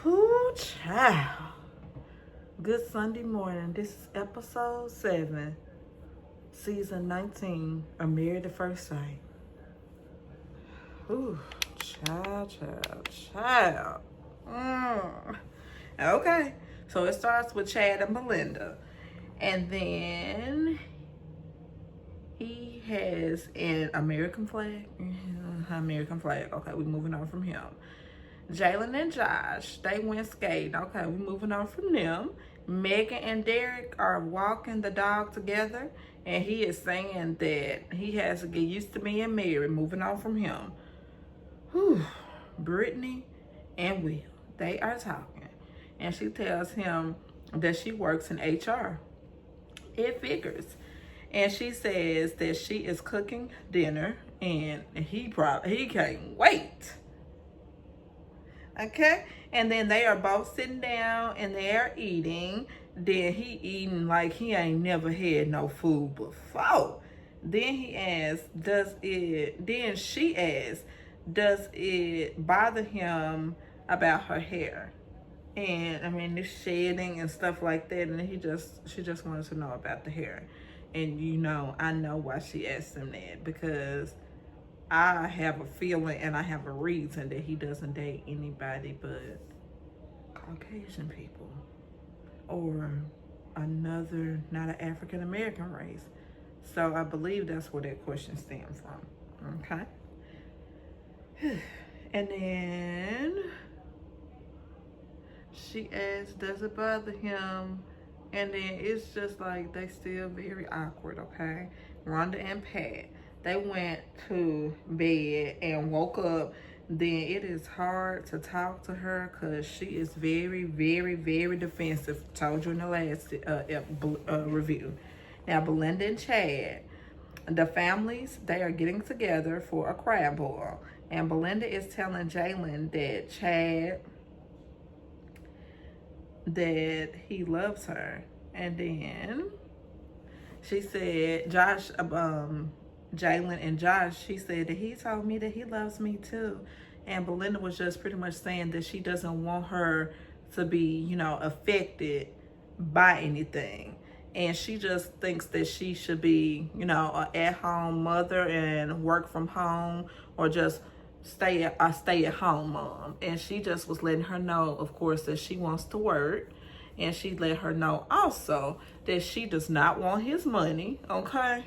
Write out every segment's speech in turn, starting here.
Ooh, child. Good Sunday morning. This is episode 7, season 19 of Married at First Sight. Ooh, child. Okay, so it starts with Chad and Belinda. And then he has an American flag. American flag. Okay, we're moving on from him. Jalen and Josh, they went skating. Okay, we're moving on from them. Megan and Derek are walking the dog together, and he is saying that he has to get used to being married. Moving on from him. Whew. Brittany and Will, they are talking, and she tells him that she works in HR. It figures. And she says that she is cooking dinner, and he can't wait. Okay, and then they are both sitting down and they are eating. Then he eating like he ain't never had no food before. Then she asks, does it bother him about her hair? And I mean, this shedding and stuff like that. And she just wanted to know about the hair. And I know why she asked him that, because I have a feeling and I have a reason that he doesn't date anybody but Caucasian people or another, not an African American race. So I believe that's where that question stems from. Okay. And then she asked, does it bother him? And then it's just like they still very awkward, okay? Rhonda and Pat, they went to bed and woke up. Then it is hard to talk to her because she is very, very, very defensive. Told you in the last review. Now, Belinda and Chad, the families, they are getting together for a crab boil. And Belinda is telling Jalen that Chad, that he loves her. And then she said, Jalen and Josh, she said that he told me that he loves me too. And Belinda was just pretty much saying that she doesn't want her to be, affected by anything. And she just thinks that she should be, an at-home mother and work from home, or just stay at home mom. And she just was letting her know, of course, that she wants to work. And she let her know also that she does not want his money, okay?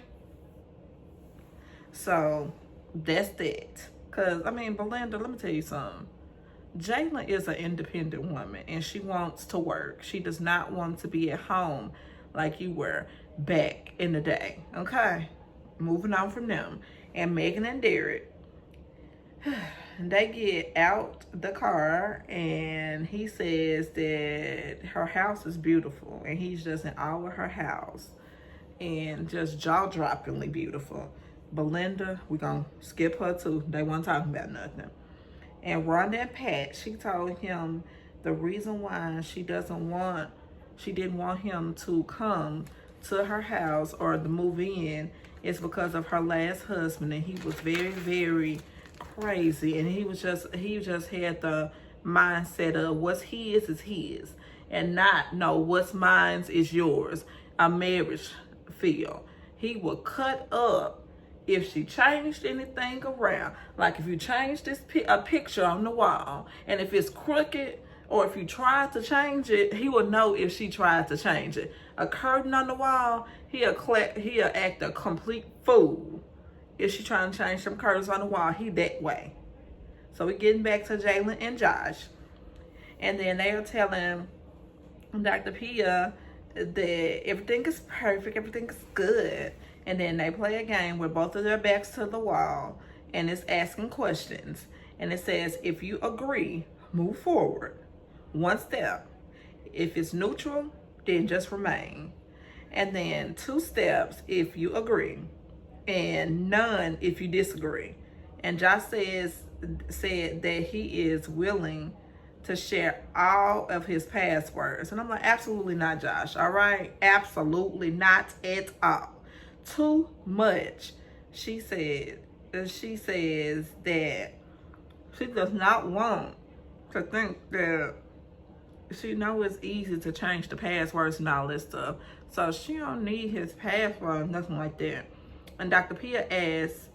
So that's that. Because, Belinda, let me tell you something. Jayla is an independent woman and she wants to work. She does not want to be at home like you were back in the day, okay? Moving on from them. And Megan and Derek, they get out the car and he says that her house is beautiful and he's just in awe of her house and just jaw-droppingly beautiful. Belinda, we're gonna skip her too. They weren't talking about nothing. And Rhonda and Pat, she told him the reason why she didn't want him to come to her house or to move in is because of her last husband, and he was very, very crazy, and he just had the mindset of what's his is his, and not no what's mine is yours. A marriage feel. He would cut up if she changed anything around. Like if you change a picture on the wall, and if it's crooked, or if you tried to change it, he will know if she tried to change it. A curtain on the wall, he'll act a complete fool. If she trying to change some curtains on the wall, he that way. So we're getting back to Jalen and Josh. And then they are telling Dr. Pia that everything is perfect, everything is good. And then they play a game with both of their backs to the wall, and it's asking questions. And it says, if you agree, move forward 1 step. If it's neutral, then just remain. And then 2 steps if you agree, and none if you disagree. And Josh said that he is willing to share all of his passwords. And I'm like, absolutely not, Josh. All right? Absolutely not at all. Too much. She says that she does not want to think that she know it's easy to change the passwords and all this stuff. So she don't need his password, nothing like that. And Dr. Pia asks,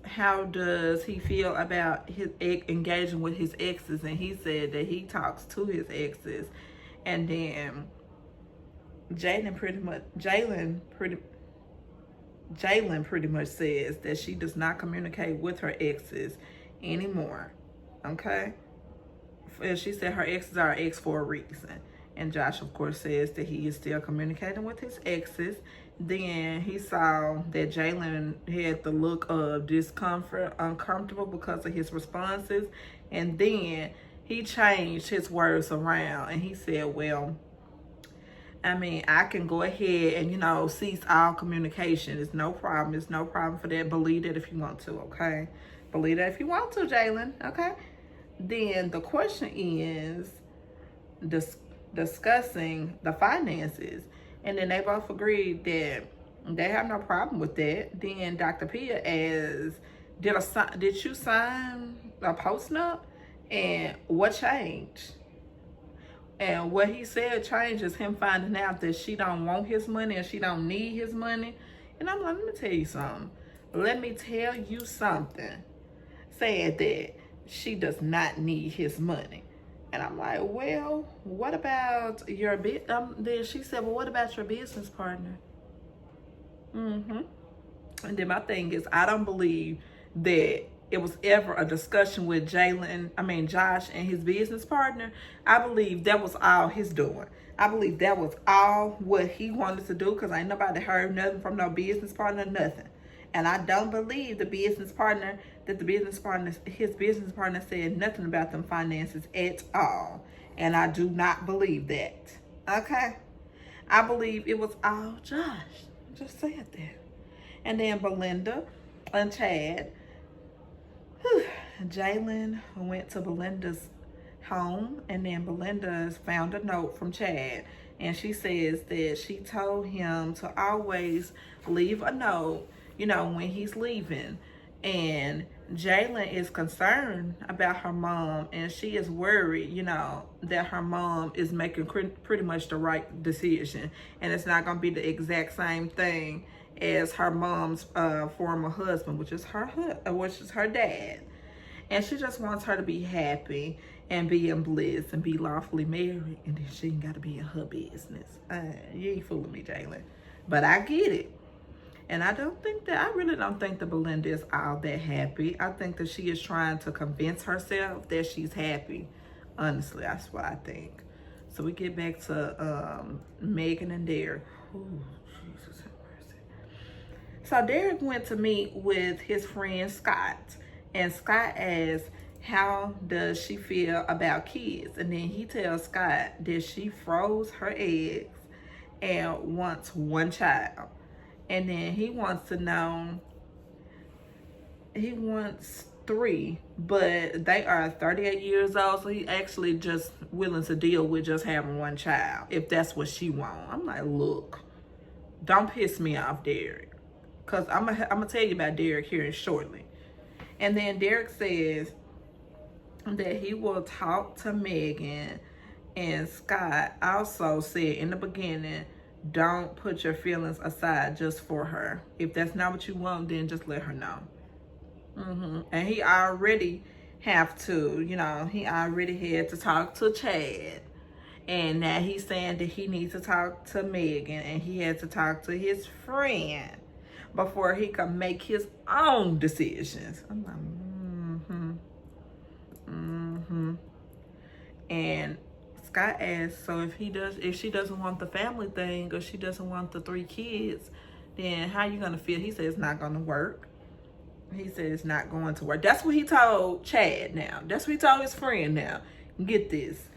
how does he feel about his engaging with his exes? And he said that he talks to his exes. And then Jalen pretty much says that she does not communicate with her exes anymore. Okay? And she said her exes are ex for a reason. And Josh, of course, says that he is still communicating with his exes. Then he saw that Jalen had the look of discomfort, uncomfortable because of his responses. And then he changed his words around and he said, well, I mean, I can go ahead and, cease all communication. It's no problem. It's no problem for that. Believe that if you want to, okay? Believe that if you want to, Jalen, okay? Then the question is discussing the finances. And then they both agreed that they have no problem with that. Then Dr. Pia asks, did you sign a post-nup? And what changed? And what he said changed is him finding out that she don't want his money and she don't need his money. And I'm like, let me tell you something. Let me tell you something. Said that she does not need his money. And I'm like, well, what about your then she said, well, what about your business partner? And then my thing is, I don't believe that it was ever a discussion with Josh and his business partner. I believe that was all his doing. I believe that was all what he wanted to do, because ain't nobody heard nothing from no business partner, nothing. And I don't believe his business partner said nothing about them finances at all. And I do not believe that. Okay? I believe it was all Josh. Just said that. And then Belinda and Chad. Jalen went to Belinda's home, and then Belinda found a note from Chad. And she says that she told him to always leave a note, when he's leaving. And Jalen is concerned about her mom, and she is worried, that her mom is making pretty much the right decision. And it's not going to be the exact same thing as her mom's former husband, which is her dad. And she just wants her to be happy and be in bliss and be lawfully married. And then she ain't got to be in her business. You ain't fooling me, Jalen. But I get it. And I really don't think that Belinda is all that happy. I think that she is trying to convince herself that she's happy. Honestly, that's what I think. So we get back to Megan and Derek. Ooh, Jesus have mercy. So Derek went to meet with his friend Scott. And Scott asks, how does she feel about kids? And then he tells Scott that she froze her eggs and wants one child. And then he wants to know, he wants 3, but they are 38 years old, so he actually just willing to deal with just having one child, if that's what she wants. I'm like, look, don't piss me off, Derek, because I'm gonna tell you about Derek here shortly. And then Derek says that he will talk to Megan, and Scott also said in the beginning, don't put your feelings aside just for her. If that's not what you want, then just let her know. And he already have to, he already had to talk to Chad. And now he's saying that he needs to talk to Megan, and he had to talk to his friend before he can make his own decisions. I'm like, And Scott asks, so if she doesn't want the family thing, or she doesn't want the 3 kids, then how you gonna feel? He said it's not gonna work. He said it's not going to work. That's what he told Chad now. That's what he told his friend now. Get this.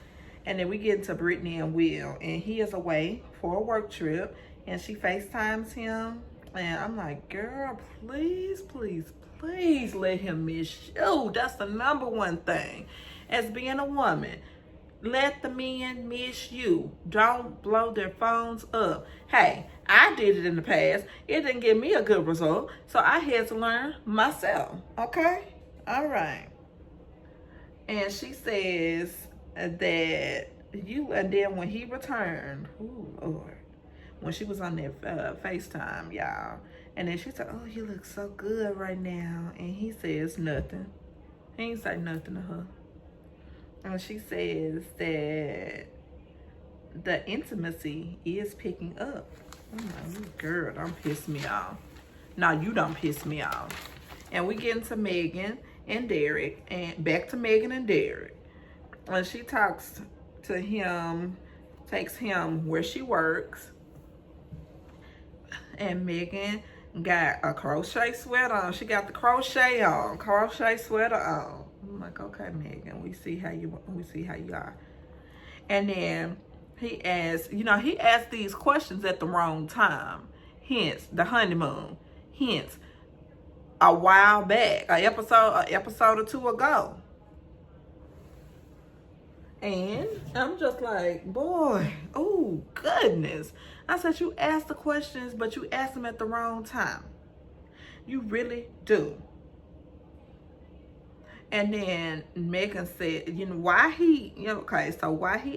And then we get into Brittany and Will, and he is away for a work trip, and she FaceTimes him. And I'm like, girl, please, please, please let him miss you. That's the #1 thing. As being a woman, let the men miss you. Don't blow their phones up. Hey, I did it in the past. It didn't give me a good result, so I had to learn myself. Okay? All right. And she says that and then when he returned, ooh, Lord, when she was on that FaceTime, y'all, and then she said, oh, you look so good right now. And he says nothing. He ain't say nothing to her. And she says that the intimacy is picking up. I'm like, girl, don't piss me off. No, you don't piss me off. And we get into Megan and Derek, and back to Megan and Derek. And she talks to him, takes him where she works. And Megan got a crochet sweater on. She got the crochet sweater on. I'm like, okay, Megan, we see how you are. And then he asked these questions at the wrong time. Hence the honeymoon. Hence a while back, an episode or two ago. And I'm just like, boy, oh goodness. I said, you ask the questions, but you ask them at the wrong time. You really do. And then Megan said, why he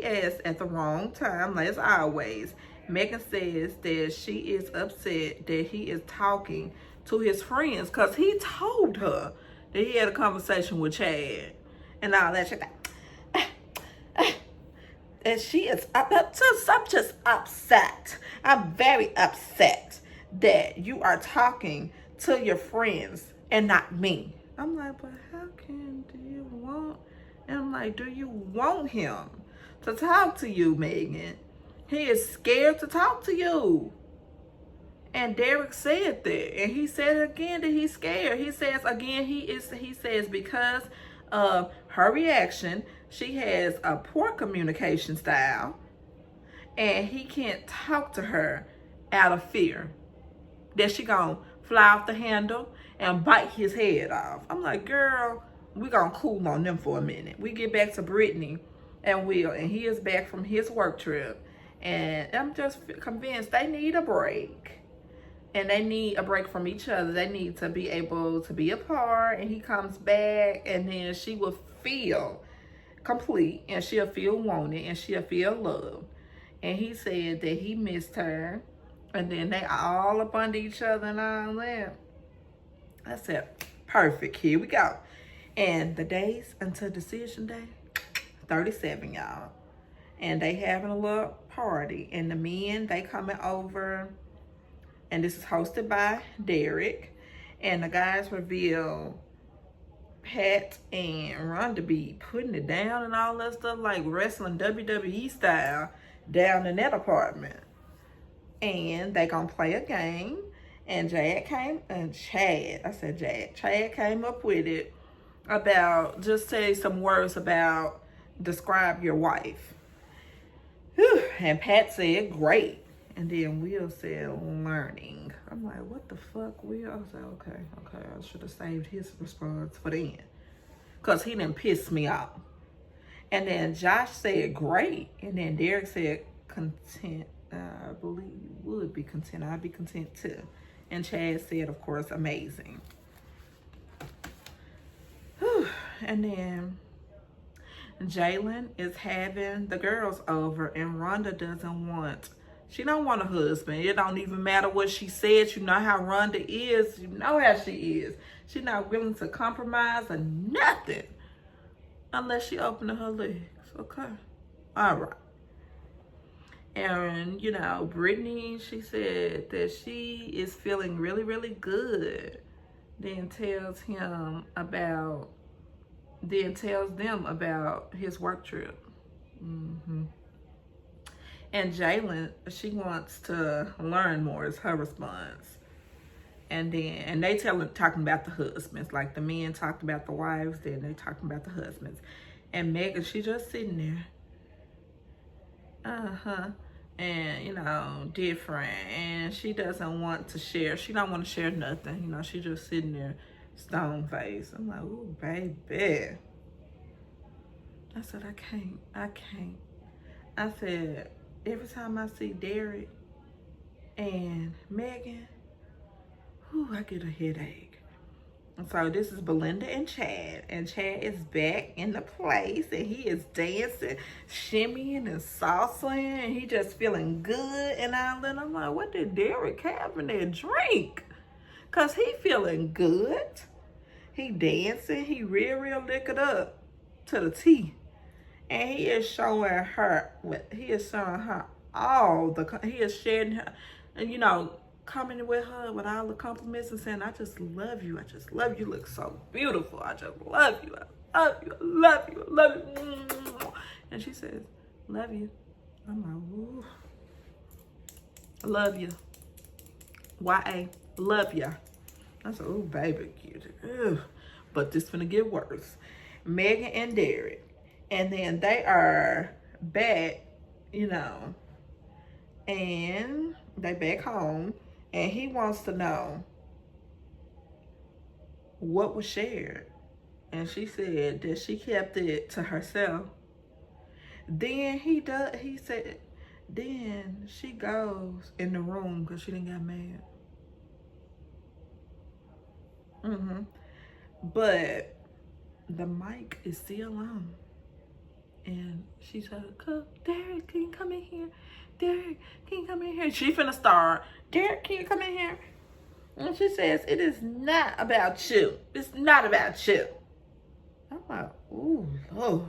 asked at the wrong time, as always. Megan says that she is upset that he is talking to his friends because he told her that he had a conversation with Chad and all that shit. And she is I'm just upset. I'm very upset that you are talking to your friends and not me. I'm like, but how do you want? And I'm like, do you want him to talk to you, Megan? He is scared to talk to you. And Derek said that, and he said again that he's scared. He says again he says because of her reaction, she has a poor communication style, and he can't talk to her out of fear that she gonna fly off the handle and bite his head off. I'm like, girl, we gonna cool on them for a minute. We get back to Brittany and Will, and he is back from his work trip, and I'm just convinced they need a break. And they need a break from each other. They need to be able to be apart, and he comes back, and then she will feel complete, and she'll feel wanted, and she'll feel loved. And he said that he missed her, and then they all up under each other and all that. I said, perfect, here we go. And the days until decision day, 37, y'all. And they having a little party, and the men, they coming over. And this is hosted by Derek. And the guys reveal Pat and Rhonda be putting it down and all that stuff, like wrestling WWE style down in that apartment. And they gonna play a game. And Chad came up with it about, just say some words about describe your wife. Whew. And Pat said, great. And then Will said, learning. I'm like, what the fuck, Will? I was like, okay. I should have saved his response for the end. Because he didn't piss me off. And then Josh said, great. And then Derek said, content. I believe would be content. I'd be content too. And Chad said, of course, amazing. Whew. And then Jalen is having the girls over, and Rhonda she don't want a husband. It don't even matter what she said. You know how Rhonda is. You know how she is. She's not willing to compromise or nothing unless she open her legs. Okay. All right. And, Brittany, she said that she is feeling really, really good. Then tells them about his work trip. And Jalen, she wants to learn more, is her response. And they talking about the husbands, like the men talked about the wives, then they talking about the husbands. And Megan, she just sitting there. And, different. And she doesn't want to share. She don't want to share nothing. She just sitting there, stone face. I'm like, ooh, baby. I said, I can't. I said, every time I see Derek and Megan, I get a headache. So this is Belinda and Chad. And Chad is back in the place. And he is dancing, shimmying and salsaing. And he just feeling good and all that. I'm like, what did Derek have in that drink? Because he feeling good. He dancing. He real liquored up to the T. And he is showing her, all the, he is sharing her, and you know, coming with her with all the compliments and saying, I just love you. I just love you. You look so beautiful. I just love you. I love you. I love you. I love you. And she says, love you. I'm like, ooh. I love you. YA, love ya. I said, oh, baby, cute. Ugh. But this finna get worse. Megan and Derek. And then they are back, you know, and they back home. And he wants to know what was shared. And she said that she kept it to herself. Then he said, then she goes in the room because she didn't get mad. But the mic is still on. And she said, Derek, can you come in here? Derek, can you come in here? She finna start, Derek, can you come in here? And she says, it is not about you. It's not about you. I'm like, ooh, Lord.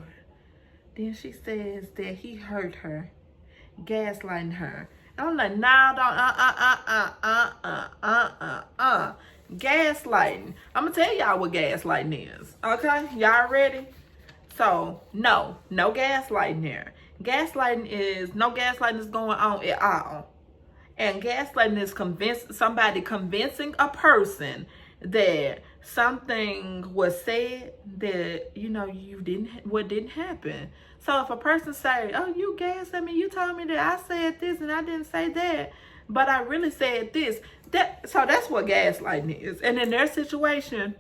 Then she says that he hurt her, gaslighting her. And I'm like, nah, don't, gaslighting. I'm gonna tell y'all what gaslighting is, okay? Y'all ready? So, no gaslighting here. No gaslighting is going on at all. And gaslighting is somebody convincing a person that something was said that, you know, what didn't happen. So if a person say, oh, you gaslit me, you told me that I said this and I didn't say that, but I really said this. So that's what gaslighting is. And in their situation,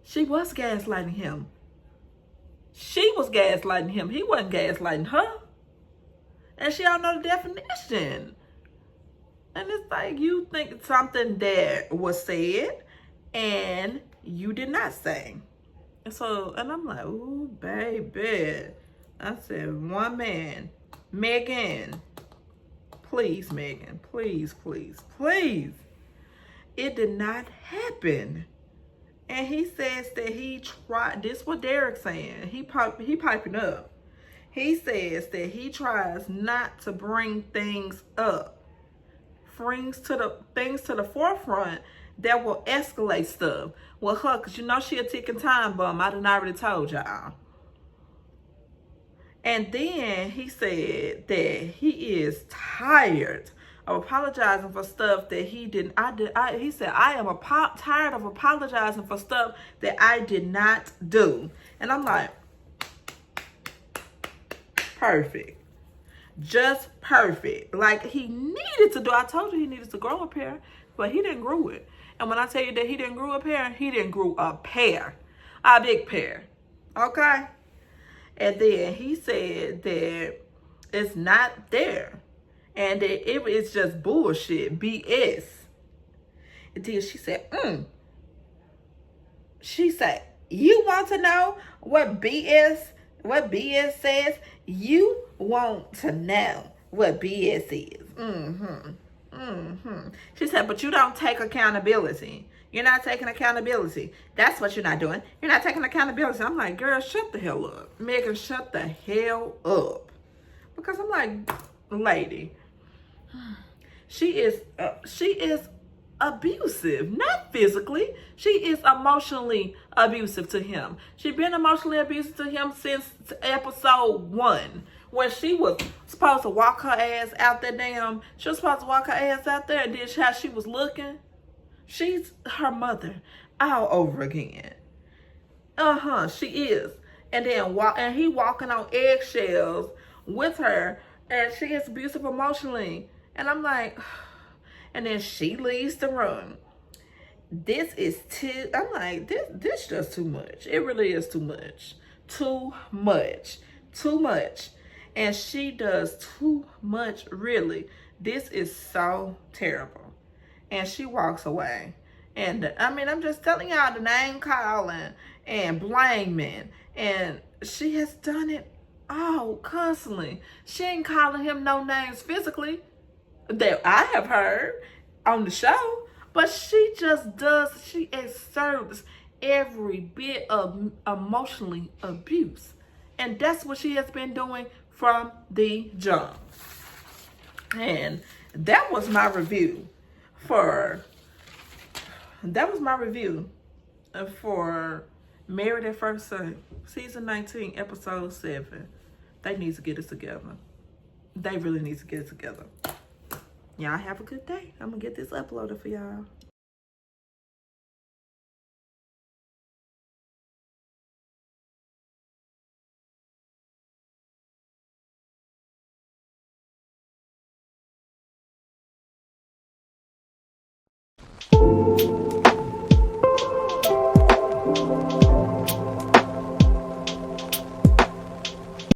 she was gaslighting him. She was gaslighting him. He wasn't gaslighting her. And she don't know the definition. And it's like, you think something that was said and you did not say. And I'm like, ooh, baby. I said, one man, Megan, please, Megan, please. It did not happen. And he says that he tried, this is what Derek's saying. He piping up. He says that he tries not to bring things up. Things to the forefront that will escalate stuff with her. Because you know she a ticking time bomb. I done already told y'all. And then he said that he is tired of apologizing for stuff that he didn't. He said, I am tired of apologizing for stuff that I did not do. And I'm like, perfect. Just perfect. Like he needed to do. I told you he needed to grow a pair, but he didn't grow it. And when I tell you that he didn't grow a pair, he didn't grow a pair. A big pair. Okay? And then he said that it's not there. And that it is just bullshit. BS. And then she said, She said, you want to know what BS says? You want to know what BS is. She said, but you don't take accountability. You're not taking accountability. That's what you're not doing. You're not taking accountability. I'm like, girl, shut the hell up. Megan, shut the hell up. Because I'm like, lady, she is abusive, not physically. She is emotionally abusive to him. She's been emotionally abusive to him since episode 1, when she was supposed to walk her ass out there. She was supposed to walk her ass out there, and then how she was looking. She's her mother all over again. She is. And then he walking on eggshells with her, and she is abusive emotionally. And I'm like, and then she leaves the room. This is I'm like, this just too much. It really is too much. Too much. And she does too much, really. This is so terrible. And she walks away. And I mean, I'm just telling y'all, the name calling and blaming. And she has done it all constantly. She ain't calling him no names physically that I have heard on the show. But she just does, she exerts every bit of emotionally abuse. And that's what she has been doing from the jump. And that was my review for Married at First Sight, season 19, episode 7. They need to get it together. They really need to get it together. Y'all have a good day. I'm gonna get this uploaded for y'all.